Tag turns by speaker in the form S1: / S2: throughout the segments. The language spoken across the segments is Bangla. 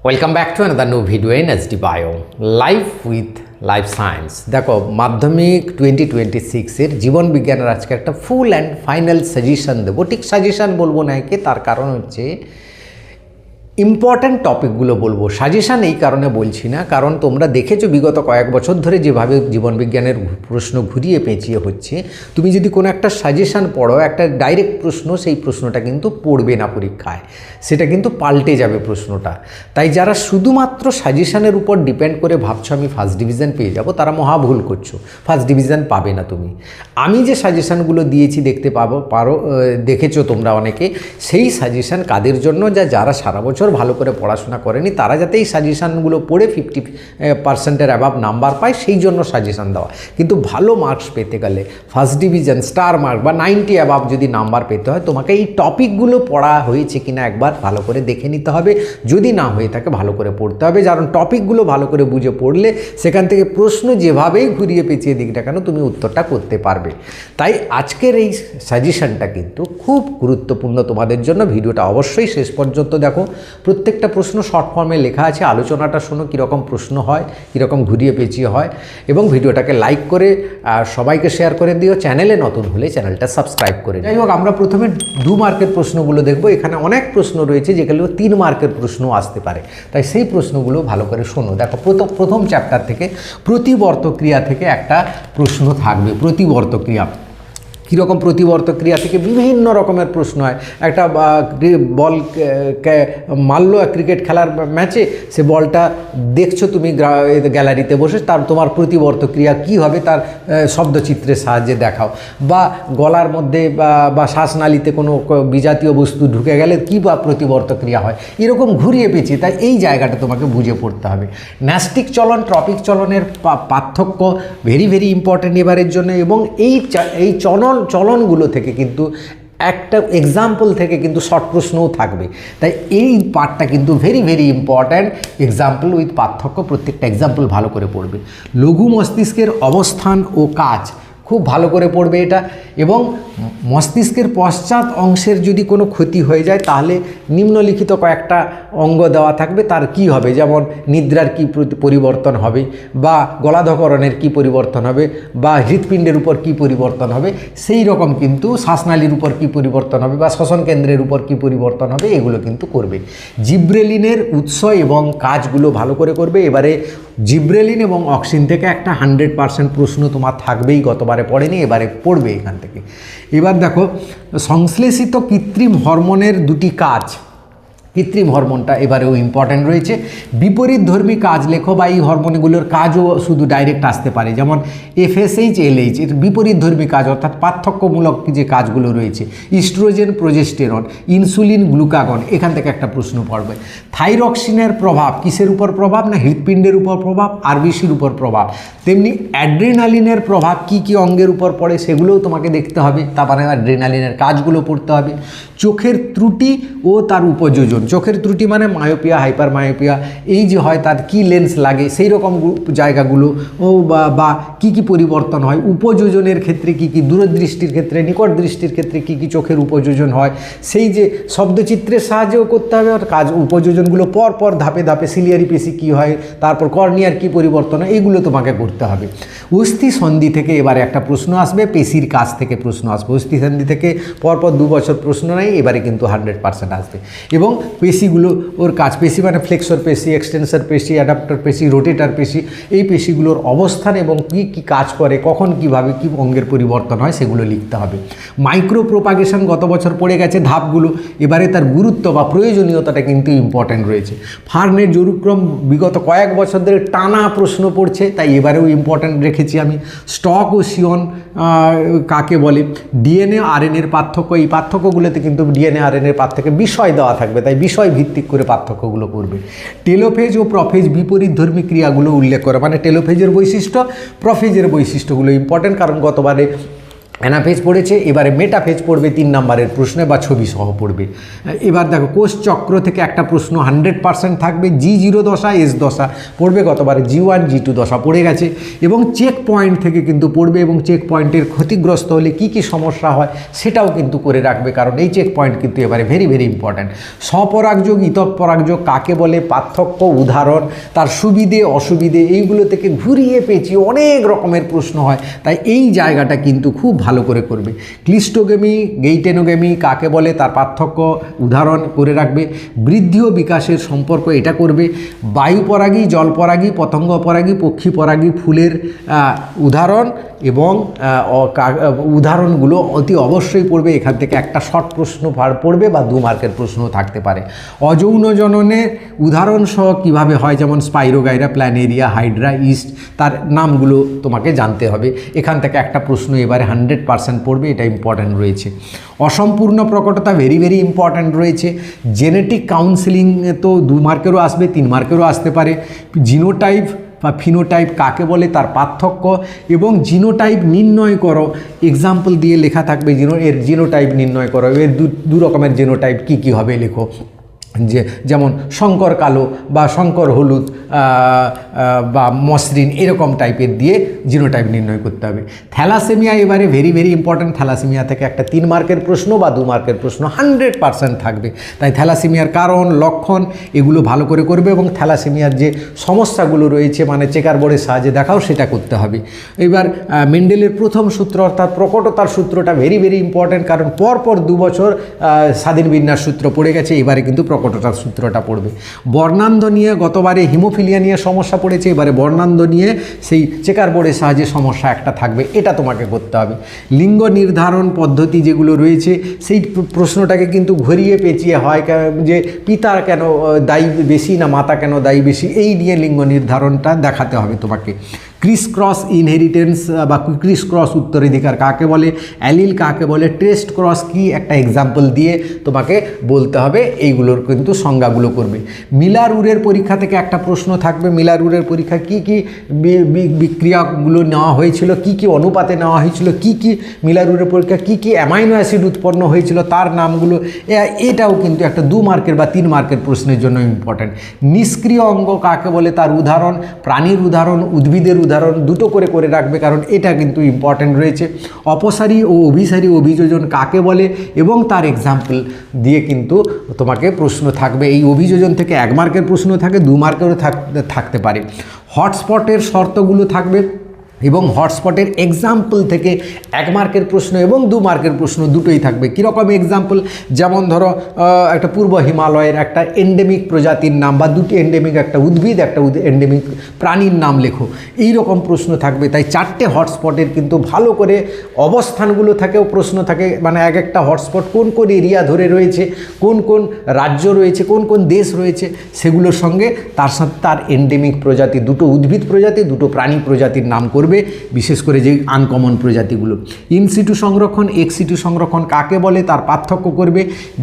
S1: Welcome back to another new video in SD bio life with life science. দেখো, মাধ্যমিক 2026-এর জীবন বিজ্ঞানের আজকে একটা ফুল অ্যান্ড ফাইনাল সাজেশন দেবো। ঠিক সাজেশন বলবো না একে, তার কারণ হচ্ছে ইম্পর্ট্যান্ট টপিকগুলো বলবো। সাজেশান এই কারণে বলছি না, কারণ তোমরা দেখেছো বিগত কয়েক বছর ধরে যেভাবে জীবনবিজ্ঞানের প্রশ্ন ঘুরিয়ে পেঁচিয়ে হচ্ছে, তুমি যদি কোনো একটা সাজেশান পড়ো, একটা ডাইরেক্ট প্রশ্ন, সেই প্রশ্নটা কিন্তু পড়বে না পরীক্ষায়, সেটা কিন্তু পাল্টে যাবে প্রশ্নটা। তাই যারা শুধুমাত্র সাজেশানের উপর ডিপেন্ড করে ভাবছো আমি ফার্স্ট ডিভিশন পেয়ে যাব, তারা মহা ভুল করছো। ফার্স্ট ডিভিশন পাবে না তুমি। আমি যে সাজেশানগুলো দিয়েছি দেখেছো তোমরা অনেকে, সেই সাজেশান কাদের জন্য? যারা সারা বছর ভালো করে পড়াশোনা করেনি, তারা যাতে এই সাজেশানগুলো পড়ে 50% অ্যাবাভ নাম্বার পায়, সেই জন্য সাজেশান দেওয়া। কিন্তু ভালো মার্কস পেতে গেলে, ফার্স্ট ডিভিশন, স্টার মার্ক বা 90 অ্যাবাভ যদি নাম্বার পেতে হয়, তোমাকে এই টপিকগুলো পড়া হয়েছে কিনা একবার ভালো করে দেখে নিতে হবে। যদি না হয়ে থাকে ভালো করে পড়তে হবে, কারণ টপিকগুলো ভালো করে বুঝে পড়লে সেখান থেকে প্রশ্ন যেভাবেই ঘুরিয়ে পেঁচিয়ে দিক না কেন তুমি উত্তরটা করতে পারবে। তাই আজকের এই সাজেশানটা কিন্তু খুব গুরুত্বপূর্ণ তোমাদের জন্য। ভিডিওটা অবশ্যই শেষ পর্যন্ত দেখো। প্রত্যেকটা প্রশ্ন শর্ট ফর্মে লেখা আছে, আলোচনাটা শোনো কীরকম প্রশ্ন হয়, কীরকম ঘুরিয়ে পেঁচিয়ে হয়, এবং ভিডিওটাকে লাইক করে সবাইকে শেয়ার করে দিও। চ্যানেলে নতুন হলে চ্যানেলটা সাবস্ক্রাইব করে। যাই হোক, আমরা প্রথমে 2 মার্কের প্রশ্নগুলো দেখব। এখানে অনেক প্রশ্ন রয়েছে যেগুলো 3 মার্কের প্রশ্ন আসতে পারে, তাই সেই প্রশ্নগুলো ভালো করে শোনো। দেখো, প্রথম চ্যাপ্টার থেকে প্রতিবর্ত ক্রিয়া থেকে একটা প্রশ্ন থাকবে। প্রতিবর্ত ক্রিয়া কীরকম? প্রতিবর্ত ক্রিয়া থেকে বিভিন্ন রকমের প্রশ্ন হয়। একটা বল মারলো ক্রিকেট খেলার ম্যাচে, সে বলটা দেখছো তুমি গ্যালারিতে বসে, তোমার প্রতিবর্ত ক্রিয়া কী হবে তার শব্দচিত্রের সাহায্যে দেখাও। বা গলার মধ্যে বা শ্বাসনালীতে কোনো বিজাতীয় বস্তু ঢুকে গেলে কী বা প্রতিবর্ত ক্রিয়া হয়, এরকম ঘুরিয়ে পেঁচিয়ে। তাই এই জায়গাটা তোমাকে বুঝে পড়তে হবে। ন্যাস্টিক চলন, ট্রপিক চলনের পার্থক্য ভেরি ভেরি ইম্পর্ট্যান্ট এবারের জন্য। এবং এই চলনগুলো থেকে কিন্তু একটা এক্সাম্পল থেকে কিন্তু শর্ট প্রশ্নও থাকবে। তাই এই পার্টটা কিন্তু very very important. Example with পার্থক্য, প্রত্যেকটা এক্সাম্পল ভালো করে পড়বে। লঘু মস্তিষ্কের অবস্থান ও কাজ খুব ভালো করে পড়বে এটা। এবং মস্তিষ্কের পশ্চাৎ অংশের যদি কোনো ক্ষতি হয়ে যায়, তাহলে নিম্নলিখিত কয়েকটা অঙ্গ দেওয়া থাকবে, তার কি হবে। যেমন নিদ্রার কি পরিবর্তন হবে, বা গলাধকরণের কি পরিবর্তন হবে, বা হৃৎপিণ্ডের উপর কি পরিবর্তন হবে, সেই রকম কিন্তু শ্বাসনালীর উপর কি পরিবর্তন হবে, বা শ্বসন কেন্দ্রের উপর কি পরিবর্তন হবে, এগুলো কিন্তু করবে। জিব্রেলিনের উৎস এবং কাজগুলো ভালো করে করবে। এবারে জিব্রেলিন এবং অক্সিন থেকে একটা 100% প্রশ্ন তোমার থাকবেই, গতবারে পড়েনি, এবারে পড়বে এখান থেকে। এবার দেখো, সংশ্লেষিত কৃত্রিম হরমোনের 2টি কাজ। কৃত্রিম হরমোনটা এবারেও ইম্পর্ট্যান্ট রয়েছে। বিপরীতধর্মী কাজ লেখো, বা এই হরমোনগুলোর কাজও শুধু ডাইরেক্ট আসতে পারে, যেমন FSH LH এর বিপরীতধর্মী কাজ, অর্থাৎ পার্থক্যমূলক যে কাজগুলো রয়েছে। ইস্ট্রোজেন প্রজেস্টেরন, ইনসুলিন গ্লুকাগন, এখান থেকে একটা প্রশ্ন পড়বে। থাইরক্সিনের প্রভাব কিসের উপর প্রভাব? না হৃৎপিণ্ডের উপর প্রভাব, RBCর উপর প্রভাব। তেমনি অ্যাড্রিনালিনের প্রভাব কি কি অঙ্গের উপর পড়ে, সেগুলোও তোমাকে দেখতে হবে। তারপরে অ্যাড্রিনালিনের কাজগুলো পড়তে হবে। চোখের ত্রুটি ও তার উপযোজন। চোখের ত্রুটি মানে মায়োপিয়া, হাইপার মায়োপিয়া, এই যে হয় তার কি লেন্স লাগে, সেই রকম জায়গাগুলো ও বা কী কী পরিবর্তন হয়। উপযোজনের ক্ষেত্রে কি কি, দূরদৃষ্টির ক্ষেত্রে, নিকট দৃষ্টির ক্ষেত্রে কি কি চোখের উপযোজন হয়, সেই যে শব্দচিত্রের সাহায্যেও করতে হবে। আর কাজ উপযোজনগুলো পর ধাপে ধাপে, সিলিয়ারি পেশি কী হয়, তারপর কর্নিয়ার কি পরিবর্তন হয়, এইগুলো তোমাকে করতে হবে। অস্থি সন্ধি থেকে এবারে একটা প্রশ্ন আসবে, পেশির কাজ থেকে প্রশ্ন আসবে। অস্থি সন্ধি থেকে পরপর 2 বছর প্রশ্ন নেই, এবারে কিন্তু 100% আসবে। এবং পেশিগুলো ওর কাজ, পেশি মানে ফ্লেক্সর পেশি, এক্সটেন্সর পেশি, অ্যাডাপ্টার পেশি, রোটেটার পেশি, এই পেশিগুলোর অবস্থান এবং কী কী কাজ করে, কখন কিভাবে কি অঙ্গের পরিবর্তন হয়, সেগুলো লিখতে হবে। মাইক্রো প্রোপাগেশন গত বছর পড়ে গেছে ধাপগুলো, এবারে তার গুরুত্ব বা প্রয়োজনীয়তাটা কিন্তু ইম্পর্ট্যান্ট রয়েছে। ফার্নের জরুক্রম বিগত কয়েক বছর ধরে টানা প্রশ্ন পড়ছে, তাই এবারেও ইম্পর্ট্যান্ট রেখেছি আমি। স্টক ও শিয়ন কাকে বলে, ডিএনএ RNA-র পার্থক্য, এই পার্থক্যগুলোতে কিন্তু ডিএনএ RNA-র পার্থক্যে বিষয় দেওয়া থাকবে, তাই বিষয় ভিত্তিক করে পার্থক্যগুলো করবে। টেলোফেজ ও প্রফেজ বিপরীতধর্মী ক্রিয়াগুলো উল্লেখ করে, মানে টেলোফেজের বৈশিষ্ট্য, প্রফেজের বৈশিষ্ট্যগুলো ইম্পর্ট্যান্ট, কারণ গতবারে অ্যানাফেজ পড়েছে, এবারে মেটাফেজ পড়বে 3 নম্বরের প্রশ্নে বা ছবি সহ পড়বে। এবার দেখো কোষ চক্র থেকে একটা প্রশ্ন 100% থাকবে, G0 দশা এস দশা পড়বে, গতবারে G1 G2 দশা পড়ে গেছে। এবং চেক পয়েন্ট থেকে কিন্তু পড়বে, এবং চেক পয়েন্টের ক্ষতিগ্রস্ত হলে কি কি সমস্যা হয় সেটাও কিন্তু করে রাখবে, কারণ এই চেক পয়েন্ট কিন্তু এবারে ভেরি ভেরি ইম্পর্ট্যান্ট। স্বপরাগযোগ ইতক পরাগযোগ কাকে বলে, পার্থক্য, উদাহরণ, তার সুবিধে অসুবিধে, এইগুলো থেকে ঘুরিয়ে পেঁচিয়ে অনেক রকমের প্রশ্ন হয়, তাই এই জায়গাটা কিন্তু খুব ভালো করে করবে। ক্লিস্টোগেমি গেইটেনোগেমি কাকে বলে, তার পার্থক্য উদাহরণ করে রাখবে। বৃদ্ধি ও বিকাশের সম্পর্ক এটা করবে। বায়ুপরাগী, জলপরাগী, পতঙ্গ পরাগী, পক্ষী পরাগী ফুলের উদাহরণ এবং উদাহরণগুলো অতি অবশ্যই পড়বে। এখান থেকে একটা শর্ট প্রশ্ন পড়বে বা 2 মার্কের প্রশ্ন থাকতে পারে। অযৌন জননের উদাহরণ সহ কীভাবে হয়, যেমন স্পাইরোগাইরা, প্ল্যানেরিয়া, হাইড্রা, ইস্ট, তার নামগুলো তোমাকে জানতে হবে। এখান থেকে একটা প্রশ্ন এবারে 100% পড়বে, এটা ইম্পর্ট্যান্ট রয়েছে। অসম্পূর্ণ প্রকটতা ভেরি ভেরি ইম্পর্ট্যান্ট রয়েছে। জেনেটিক কাউন্সেলিং তো 2 মার্কেরও আসবে, 3 মার্কেরও আসতে পারে। জিনোটাইপ বা ফিনোটাইপ কাকে বলে, তার পার্থক্য এবং জিনোটাইপ নির্ণয় করো, এক্সাম্পল দিয়ে লেখা থাকবে। এর জিনোটাইপ নির্ণয় করো, এর দু রকমের জিনোটাইপ কী কী হবে লেখো, যেমন শঙ্কর কালো বা শঙ্কর হলুদ বা মসৃণ, এরকম টাইপের দিয়ে জিনোটাইপ নির্ণয় করতে হবে। থ্যালাসেমিয়া এবারে ভেরি ভেরি ইম্পর্ট্যান্ট। থ্যালাসেমিয়া থেকে একটা 3 মার্কের প্রশ্ন বা 2 মার্কের প্রশ্ন 100% থাকবে, তাই থ্যালাসেমিয়ার কারণ, লক্ষণ এগুলো ভালো করে করবে, এবং থ্যালাসেমিয়ার যে সমস্যাগুলো রয়েছে মানে চেকার বোর্ডের সাহায্যে দেখাও সেটা করতে হবে। এবার মেন্ডেলের প্রথম সূত্র অর্থাৎ প্রকটতার সূত্রটা ভেরি ভেরি ইম্পর্ট্যান্ট, কারণ পরপর 2 বছর স্বাধীন বিন্যাস সূত্র পড়ে গেছে, এবারে কিন্তু প্রকটতার সূত্রটা পড়বে। বর্ণান্ধ নিয়ে গতবারে হিমোফিলিয়া নিয়ে সমস্যা পড়েছে, এবারে বর্ণান্ধ নিয়ে সেই চেকার বোর্ডের সাহায্যে সমস্যা একটা থাকবে, এটা তোমাকে করতে হবে। লিঙ্গ নির্ধারণ পদ্ধতি যেগুলো রয়েছে সেই প্রশ্নটাকে কিন্তু ঘুরিয়ে পেঁচিয়ে হয়, যে পিতা কেন দায়ী বেশি না মাতা কেন দায়ী বেশি, এই নিয়ে লিঙ্গ নির্ধারণটা দেখাতে হবে তোমাকে। ক্রিস ক্রস ইনহেরিটেন্স বা ক্রিস ক্রস উত্তরাধিকার কাকে বলে, অ্যালিল কাকে বলে, টেস্ট ক্রস কি একটা এক্সাম্পল দিয়ে তোমাকে বলতে হবে, এইগুলোর কিন্তু সংজ্ঞাগুলো করবে। মিলার উরের পরীক্ষা থেকে একটা প্রশ্ন থাকবে, মিলার উরের পরীক্ষা কি কি বিক্রিয়াগুলো নেওয়া হয়েছিল, কি কি অনুপাতে নেওয়া হয়েছিল, কি কি মিলার উরের পরীক্ষা কি কি অ্যামাইনো অ্যাসিড উৎপন্ন হয়েছিল তার নামগুলো, এটাও কিন্তু একটা 2 মার্কের বা 3 মার্কের প্রশ্নের জন্য ইম্পর্ট্যান্ট। নিষ্ক্রিয় অঙ্গ কাকে বলে, তার উদাহরণ, প্রাণীর উদাহরণ, উদ্ভিদের উদাহরণ দুটো করে রাখবে, কারণ এটা কিন্তু ইম্পর্ট্যান্ট রয়েছে। অপসারী ও অভিসারী অভিযোজন কাকে বলে এবং তার এক্সাম্পল দিয়ে কিন্তু তোমাকে প্রশ্ন থাকবে। এই অভিযোজন থেকে 1 মার্কের প্রশ্ন থাকে, 2 মার্কেরও থাকতে পারে। হটস্পটের শর্তগুলো থাকবে এবং হটস্পটের এক্সাম্পল থেকে 1 মার্কের প্রশ্ন এবং 2 মার্কের প্রশ্ন দুটোই থাকবে। কীরকম এক্সাম্পল, যেমন ধরো একটা পূর্ব হিমালয়ের একটা এন্ডেমিক প্রজাতির নাম বা 2টি এন্ডেমিক, একটা উদ্ভিদ একটা এন্ডেমিক প্রাণীর নাম লেখো, এই রকম প্রশ্ন থাকবে। তাই 4টে হটস্পটের কিন্তু ভালো করে অবস্থানগুলো থাকেও প্রশ্ন থাকে, মানে এক একটা হটস্পট কোন কোন এরিয়া ধরে রয়েছে, কোন কোন রাজ্য রয়েছে, কোন কোন দেশ রয়েছে, সেগুলোর সঙ্গে তার সাথে তার এন্ডেমিক প্রজাতি, 2টো উদ্ভিদ প্রজাতি 2টো প্রাণী প্রজাতির নাম করবে, বিশেষ করে যে আনকমন প্রজাতিগুলো। ইনসিটু সংরক্ষণ এক্সিটু সংরক্ষণ কাকে বলে, তার পার্থক্য করবে।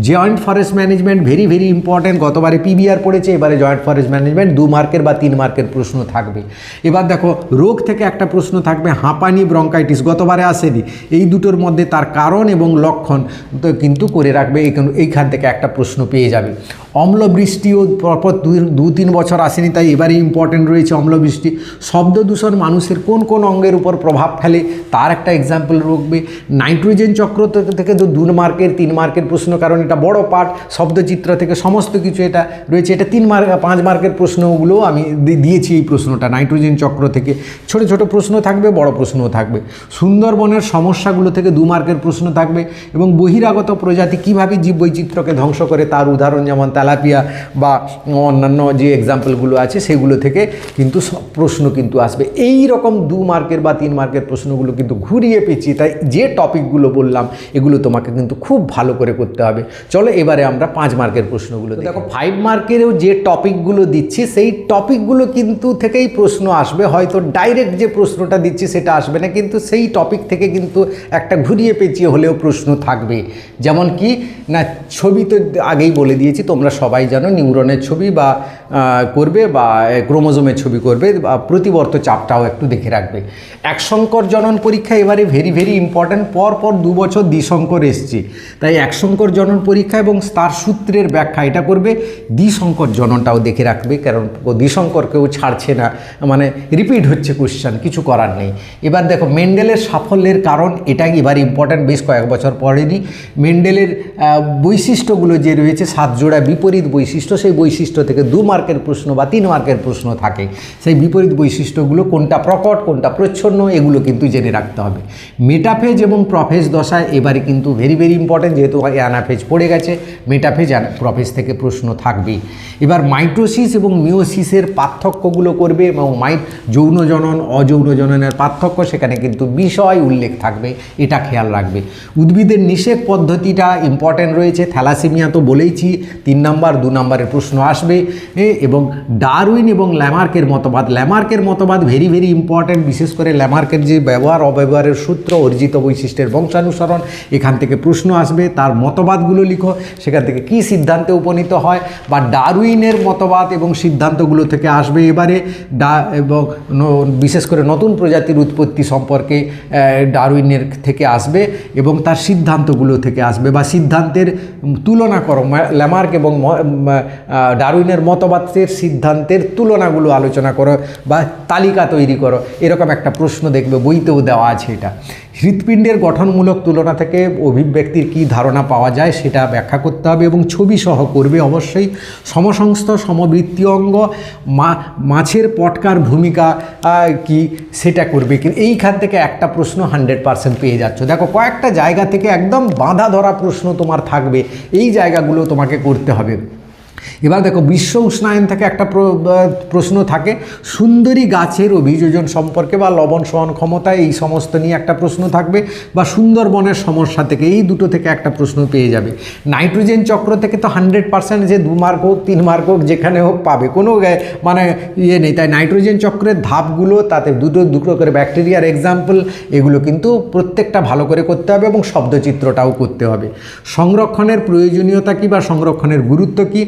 S1: Joint forest management very very important, গতবারে পিবিআর পড়েছে, এবারে জয়েন্ট ফরেস্ট ম্যানেজমেন্ট 2 মার্কের বা 3 মার্কের প্রশ্ন থাকবে। এবার দেখো রোগ থেকে একটা প্রশ্ন থাকবে, হাঁপানি, ব্রঙ্কাইটিস, গতবারে আসেনি, এই দুটোর মধ্যে তার কারণ এবং লক্ষণ কিন্তু করে রাখবে, এইখান থেকে একটা প্রশ্ন পেয়ে যাবে। অম্লবৃষ্টিও পরপর 2-3 বছর আসেনি, তাই এবারে ইম্পর্টেন্ট রয়েছে অম্লবৃষ্টি। শব্দ দূষণ মানুষের কোন কোন অঙ্গের উপর প্রভাব ফেলে তার একটা এক্সাম্পল রাখবে। নাইট্রোজেন চক্র থেকে তো 2 মার্কের 3 মার্কের প্রশ্ন, কারণ এটা বড় পার্ট, শব্দচিত্র থেকে সমস্ত কিছু এটা রয়েছে, এটা 5 মার্কের প্রশ্নগুলো আমি দিয়েছি। এই প্রশ্নটা নাইট্রোজেন চক্র থেকে ছোট ছোট প্রশ্ন থাকবে, বড় প্রশ্নও থাকবে। সুন্দরবনের সমস্যাগুলো থেকে 2 মার্কের প্রশ্ন থাকবে এবং বহিরাগত প্রজাতি কীভাবে জীববৈচিত্র্যকে ধ্বংস করে তার উদাহরণ, যেমন তেলাপিয়া বা অন্যান্য যে এক্সাম্পলগুলো আছে সেগুলো থেকে কিন্তু প্রশ্ন কিন্তু আসবে। এই রকম 2 মার্কের বা 3 মার্কের প্রশ্নগুলো কিন্তু ঘুরিয়ে পেঁচিয়ে, তাই যে টপিকগুলো বললাম এগুলো তোমাকে কিন্তু খুব ভালো করে করতে হবে। চলো এবারে আমরা 5 মার্কের প্রশ্নগুলো দেখো। 5 মার্কেরেও যে টপিকগুলো দিচ্ছি সেই টপিকগুলো কিন্তু থেকেই প্রশ্ন আসবে, হয়তো ডাইরেক্ট যে প্রশ্নটা দিচ্ছি সেটা আসবে না, কিন্তু সেই টপিক থেকে কিন্তু একটা ঘুরিয়ে পেঁচিয়ে হলেও প্রশ্ন থাকবে। যেমন কি না, ছবি তো আগেই বলে দিয়েছি, তোমরা সবাই জানো নিউরনের ছবি বা করবে বা ক্রোমোজোমের ছবি করবে, বা প্রতিবর্ত চাপটাও একটু দেখে রাখবে। রাখবে। একশঙ্কর জনন পরীক্ষা এবারে ভেরি ভেরি ইম্পর্ট্যান্ট, পর 2 বছর দ্বিশঙ্কর এসছে, তাই একশঙ্কর জনন পরীক্ষা এবং তার সূত্রের ব্যাখ্যা এটা করবে। দ্বিশঙ্কর জননটাও দেখে রাখবে, কারণ দ্বিশঙ্কর কেউ ছাড়ছে না, মানে রিপিট হচ্ছে কোশ্চেন, কিছু করার নেই। এবার দেখো মেন্ডেলের সাফল্যের কারণ, এটা এবার ইম্পর্ট্যান্ট, বেশ কয়েক বছর পরেরই। মেন্ডেলের বৈশিষ্ট্যগুলো যে রয়েছে 7 জোড়া বিপরীত বৈশিষ্ট্য, সেই বৈশিষ্ট্য থেকে 2 মার্কের প্রশ্ন বা 3 মার্কের প্রশ্ন থাকে। সেই বিপরীত বৈশিষ্ট্যগুলো কোনটা প্রকট কোনটা প্রচ্ছন্ন এগুলো কিন্তু জেনে রাখতে হবে। মেটাফেজ এবং প্রফেজ দশায় এবারে কিন্তু ভেরি ভেরি ইম্পর্ট্যান্ট, যেহেতু অ্যানাফেজ পড়ে গেছে, মেটাফেজ প্রফেজ থেকে প্রশ্ন থাকবেই। এবার মাইটোসিস এবং মিওসিসের পার্থক্যগুলো করবে এবং যৌন জনন অযৌন জননের পার্থক্য, সেখানে কিন্তু বিষয় উল্লেখ থাকবে, এটা খেয়াল রাখবে। উদ্ভিদের নিষেক পদ্ধতিটা ইম্পর্ট্যান্ট রয়েছে, থ্যালাসেমিয়া তো বলেইছি, 3 নাম্বার 2 নাম্বারের প্রশ্ন আসবে। এবং ডারউইন এবং ল্যামার্কের মতবাদ ভেরি ভেরি ইম্পর্ট্যান্ট, বিশেষ করে ল্যামার্কের যে ব্যবহার অব্যবহারের সূত্র, অর্জিত বৈশিষ্ট্যের বংশানুসরণ, এখান থেকে প্রশ্ন আসবে। তার মতবাদগুলো লিখো, সেখান থেকে কী সিদ্ধান্তে উপনীত হয়, বা ডারউইনের মতবাদ এবং সিদ্ধান্তগুলো থেকে আসবে এবারে। এবং বিশেষ করে নতুন প্রজাতির উৎপত্তি সম্পর্কে ডারউইনের থেকে আসবে এবং তার সিদ্ধান্তগুলো থেকে আসবে, বা সিদ্ধান্তের তুলনা করো, ল্যামার্ক এবং ডারউইনের মতবাদের সিদ্ধান্তের তুলনাগুলো আলোচনা করো বা তালিকা তৈরি করো, এরকম একটা প্রশ্ন দেখবে বইতেও দেওয়া আছে। এটা হৃৎপিণ্ডের গঠনমূলক তুলনা থেকে অভিব্যক্তির কী ধারণা পাওয়া যায় সেটা ব্যাখ্যা করতে হবে এবং ছবি সহ করবে অবশ্যই। সমসংস্থ সমবৃত্তীয় অঙ্গ, মাছের পটকার ভূমিকা কি সেটা করবে, কিন্তু এইখান থেকে একটা প্রশ্ন 100% পেয়ে যাচ্ছ। দেখো কয়েকটা জায়গা থেকে একদম বাঁধা ধরা প্রশ্ন তোমার থাকবে, এই জায়গাগুলো তোমাকে করতে হবে। এবার দেখো বিশ্ব উষ্ণায়ন থেকে একটা প্রশ্ন থাকে, সুন্দরী গাছের অভিযোজন সম্পর্কে বা লবণ সহন ক্ষমতা, এই সমস্ত নিয়ে একটা প্রশ্ন থাকবে, বা সুন্দরবনের সমস্যা থেকে, এই দুটো থেকে একটা প্রশ্ন পেয়ে যাবে। নাইট্রোজেন চক্র থেকে তো 100% যে 2 মার্ক হোক 3 মার্ক হোক যেখানে হোক পাবে, কোনো মানে ইয়ে নেই। তাই নাইট্রোজেন চক্রের ধাপগুলো, তাতে দুটো করে ব্যাকটেরিয়ার এক্সাম্পল, এগুলো কিন্তু প্রত্যেকটা ভালো করে করতে হবে এবং শব্দচিত্রটাও করতে হবে। সংরক্ষণের প্রয়োজনীয়তা কী বা সংরক্ষণের গুরুত্ব কী,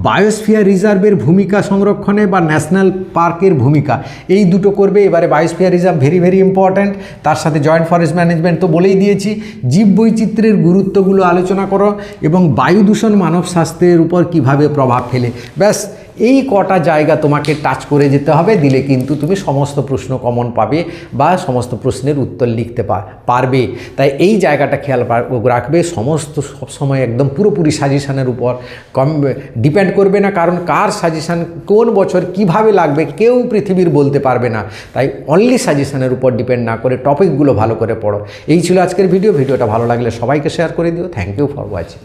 S1: বায়োস্ফিয়ার রিজার্ভের ভূমিকা সংরক্ষণে বা ন্যাশনাল পার্কের ভূমিকা, এই দুটো করবে। এবারে biosphere reserve very very important, তার সাথে জয়েন্ট ফরেস্ট ম্যানেজমেন্ট তো বলেই দিয়েছি। জীব বৈচিত্র্যের গুরুত্বগুলো আলোচনা করো এবং বায়ু দূষণ মানব স্বাস্থ্যের উপর কীভাবে প্রভাব ফেলে। ব্যাস এই কটা জায়গা তোমাকে টাচ করে যেতে হবে, দিলে কিন্তু তুমি সমস্ত প্রশ্ন কমন পাবে বা সমস্ত প্রশ্নের উত্তর লিখতে পারবে। তাই এই জায়গাটা খেয়াল রাখবে। সমস্ত সবসময় একদম পুরোপুরি সাজেশানের উপর ডিপেন্ড করবে না, কারণ কার সাজেশান কোন বছর কিভাবে লাগবে কেউ পৃথিবীর বলতে পারবে না। তাই অনলি সাজেশানের উপর ডিপেন্ড না করে টপিকগুলো ভালো করে পড়ো। এই ছিল আজকের ভিডিওটা ভালো লাগলে সবাইকে শেয়ার করে দিও। Thank you for watching.